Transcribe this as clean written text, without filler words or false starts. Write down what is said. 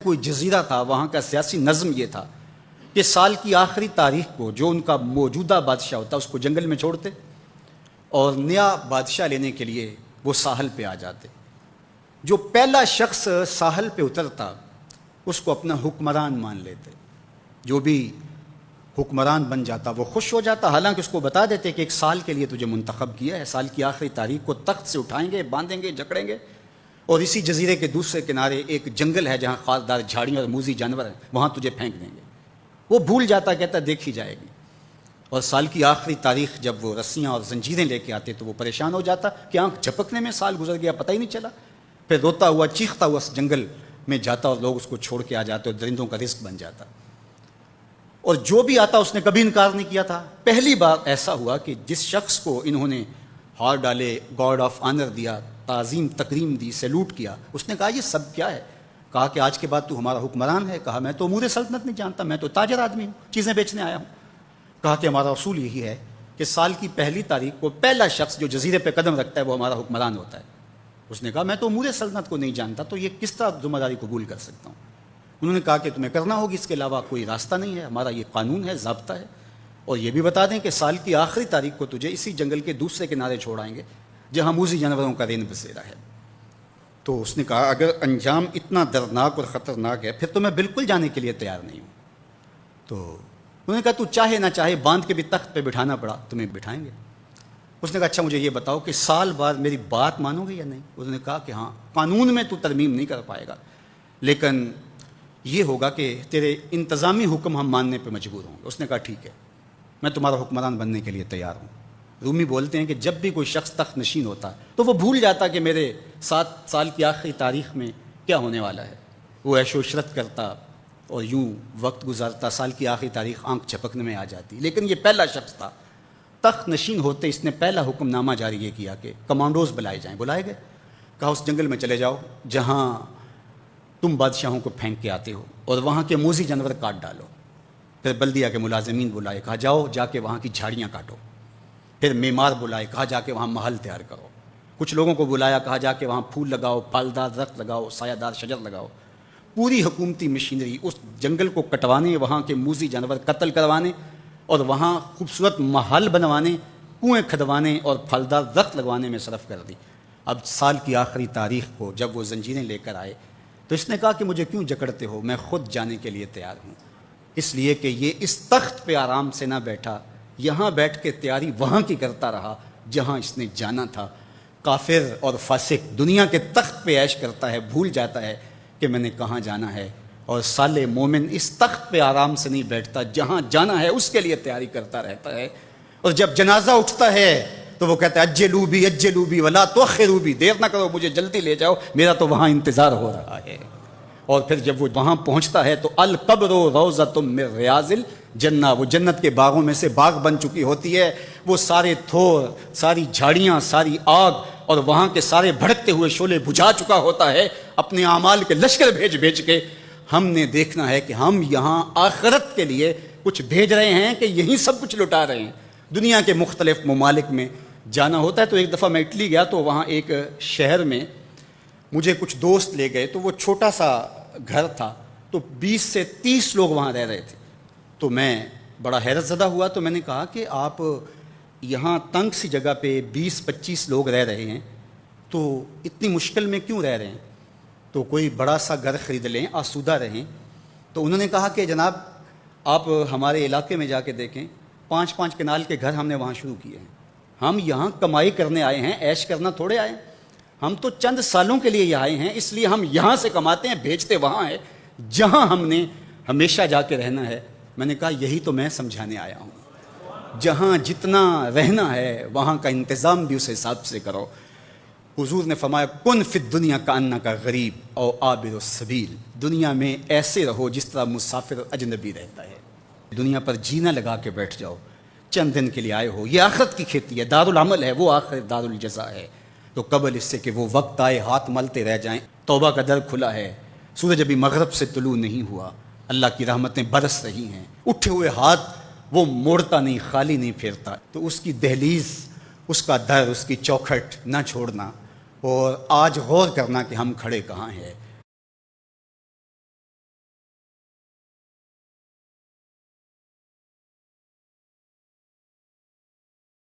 کوئی جزیرہ تھا، وہاں کا سیاسی نظم یہ تھا کہ سال کی آخری تاریخ کو جو ان کا موجودہ بادشاہ ہوتا اس کو جنگل میں چھوڑتے اور نیا بادشاہ لینے کے لیے وہ ساحل پہ آ جاتے۔ جو پہلا شخص ساحل پہ اترتا اس کو اپنا حکمران مان لیتے۔ جو بھی حکمران بن جاتا وہ خوش ہو جاتا، حالانکہ اس کو بتا دیتے کہ ایک سال کے لیے تجھے منتخب کیا ہے، سال کی آخری تاریخ کو تخت سے اٹھائیں گے، باندھیں گے، جکڑیں گے، اور اسی جزیرے کے دوسرے کنارے ایک جنگل ہے جہاں خاصدار جھاڑیاں اور موذی جانور ہیں، وہاں تجھے پھینک دیں گے۔ وہ بھول جاتا، کہتا دیکھی جائے گی۔ اور سال کی آخری تاریخ جب وہ رسیاں اور زنجیریں لے کے آتے تو وہ پریشان ہو جاتا کہ آنکھ جھپکنے میں سال گزر گیا، پتہ ہی نہیں چلا۔ پھر روتا ہوا چیختا ہوا اس جنگل میں جاتا اور لوگ اس کو چھوڑ کے آ جاتے اور درندوں کا رزق بن جاتا۔ اور جو بھی آتا اس نے کبھی انکار نہیں کیا تھا۔ پہلی بار ایسا ہوا کہ جس شخص کو انہوں نے ہار ڈالے، گارڈ آف آنر دیا، تعظیم تکریم دی، سیلوٹ کیا، اس نے کہا یہ سب کیا ہے؟ کہا کہ آج کے بعد تو ہمارا حکمران ہے۔ کہا میں تو امور سلطنت نہیں جانتا، میں تو تاجر آدمی ہوں، چیزیں بیچنے آیا ہوں۔ کہا کہ ہمارا اصول یہی ہے کہ سال کی پہلی تاریخ کو پہلا شخص جو جزیرے پہ قدم رکھتا ہے وہ ہمارا حکمران ہوتا ہے۔ اس نے کہا میں تو امور سلطنت کو نہیں جانتا، تو یہ کس طرح ذمہ داری قبول کر سکتا ہوں؟ انہوں نے کہا کہ تمہیں کرنا ہوگی، اس کے علاوہ کوئی راستہ نہیں ہے، ہمارا یہ قانون ہے، ضابطہ ہے۔ اور یہ بھی بتا دیں کہ سال کی آخری تاریخ کو تجھے اسی جنگل کے دوسرے کنارے چھوڑائیں گے جہاں موذی جانوروں کا رین بسیرا ہے۔ تو اس نے کہا اگر انجام اتنا دردناک اور خطرناک ہے پھر تو میں بالکل جانے کے لیے تیار نہیں ہوں۔ تو انہوں نے کہا تو چاہے نہ چاہے باندھ کے بھی تخت پہ بٹھانا پڑا تمہیں بٹھائیں گے۔ اس نے کہا اچھا مجھے یہ بتاؤ کہ سال بعد میری بات مانو گے یا نہیں؟ انہوں نے کہا کہ ہاں، قانون میں تو ترمیم نہیں کر پائے گا، لیکن یہ ہوگا کہ تیرے انتظامی حکم ہم ماننے پہ مجبور ہوں گے۔ اس نے کہا ٹھیک ہے، میں تمہارا حکمران بننے کے لیے تیار ہوں۔ رومی بولتے ہیں کہ جب بھی کوئی شخص تخت نشین ہوتا تو وہ بھول جاتا کہ میرے 7 سال کی آخری تاریخ میں کیا ہونے والا ہے۔ وہ عیش و عشرت کرتا اور یوں وقت گزارتا، سال کی آخری تاریخ آنکھ جھپکنے میں آ جاتی۔ لیکن یہ پہلا شخص تھا، تخت نشین ہوتے اس نے پہلا حکم نامہ جاری یہ کیا کہ کمانڈوز بلائے جائیں۔ بلائے گئے، کہا اس جنگل میں چلے جاؤ جہاں تم بادشاہوں کو پھینک کے آتے ہو اور وہاں کے موذی جانور کاٹ ڈالو۔ پھر بلدیہ کے ملازمین بلائے، کہا جاؤ جا کے وہاں کی جھاڑیاں کاٹو۔ پھر معمار بلائے، کہا جا کے وہاں محل تیار کرو۔ کچھ لوگوں کو بلایا، کہا جا کے وہاں پھول لگاؤ، پھلدار درخت لگاؤ، سایہ دار شجر لگاؤ۔ پوری حکومتی مشینری اس جنگل کو کٹوانے، وہاں کے موذی جانور قتل کروانے اور وہاں خوبصورت محل بنوانے، کنویں کھدوانے اور پھلدار درخت لگوانے میں صرف کر دی۔ اب سال کی آخری تاریخ کو جب وہ زنجیریں لے کر آئے تو اس نے کہا کہ مجھے کیوں جکڑتے ہو، میں خود جانے کے لیے تیار ہوں، اس لیے کہ یہ اس تخت پہ آرام سے نہ بیٹھا، یہاں بیٹھ کے تیاری وہاں کی کرتا رہا جہاں اس نے جانا تھا۔ کافر اور فاسق دنیا کے تخت پہ عیش کرتا ہے، بھول جاتا ہے کہ میں نے کہاں جانا ہے، اور صالح مومن اس تخت پہ آرام سے نہیں بیٹھتا، جہاں جانا ہے اس کے لیے تیاری کرتا رہتا ہے۔ اور جب جنازہ اٹھتا ہے تو وہ کہتا ہے اجلوا بی ولا تؤخروا بی، دیر نہ کرو، مجھے جلدی لے جاؤ، میرا تو وہاں انتظار ہو رہا ہے۔ اور پھر جب وہ وہاں پہنچتا ہے تو القبر روضۃ من ریاض الجنہ، وہ جنت کے باغوں میں سے باغ بن چکی ہوتی ہے۔ وہ سارے تھور، ساری جھاڑیاں، ساری آگ اور وہاں کے سارے بھڑکتے ہوئے شعلے بجھا چکا ہوتا ہے۔ اپنے اعمال کے لشکر بھیج کے ہم نے دیکھنا ہے کہ ہم یہاں آخرت کے لیے کچھ بھیج رہے ہیں کہ یہیں سب کچھ لٹا رہے ہیں۔ دنیا کے مختلف ممالک میں جانا ہوتا ہے۔ تو ایک دفعہ میں اٹلی گیا تو وہاں ایک شہر میں مجھے کچھ دوست لے گئے، تو وہ چھوٹا سا گھر تھا، تو 20 سے 30 لوگ وہاں رہ رہے تھے۔ تو میں بڑا حیرت زدہ ہوا، تو میں نے کہا کہ آپ یہاں تنگ سی جگہ پہ 20-25 لوگ رہ رہے ہیں تو اتنی مشکل میں کیوں رہ رہے ہیں؟ تو کوئی بڑا سا گھر خرید لیں، آسودہ رہیں۔ تو انہوں نے کہا کہ جناب آپ ہمارے علاقے میں جا کے دیکھیں، 5-5 کنال کے گھر ہم نے وہاں شروع کیے ہیں۔ ہم یہاں کمائی کرنے آئے ہیں، عیش کرنا تھوڑے آئے ہیں، ہم تو چند سالوں کے لیے یہاں آئے ہیں، اس لیے ہم یہاں سے کماتے ہیں، بھیجتے وہاں ہے جہاں ہم نے ہمیشہ جا کے رہنا ہے۔ میں نے کہا یہی تو میں سمجھانے آیا ہوں، جہاں جتنا رہنا ہے وہاں کا انتظام بھی اس حساب سے کرو۔ حضور نے فرمایا کن فی الدنیا کانک غریب او عابر السبیل، دنیا میں ایسے رہو جس طرح مسافر اجنبی رہتا ہے۔ دنیا پر جینا لگا کے بیٹھ جاؤ، چند دن کے لیے آئے ہو، یہ آخرت کی کھیتی ہے، دار العمل ہے، وہ آخر دار الجزا ہے۔ تو قبل اس سے کہ وہ وقت آئے ہاتھ ملتے رہ جائیں، توبہ کا در کھلا ہے، سورج ابھی مغرب سے طلوع نہیں ہوا، اللہ کی رحمتیں برس رہی ہیں، اٹھے ہوئے ہاتھ وہ موڑتا نہیں، خالی نہیں پھیرتا۔ تو اس کی دہلیز، اس کا در، اس کی چوکھٹ نہ چھوڑنا، اور آج غور کرنا کہ ہم کھڑے کہاں ہیں۔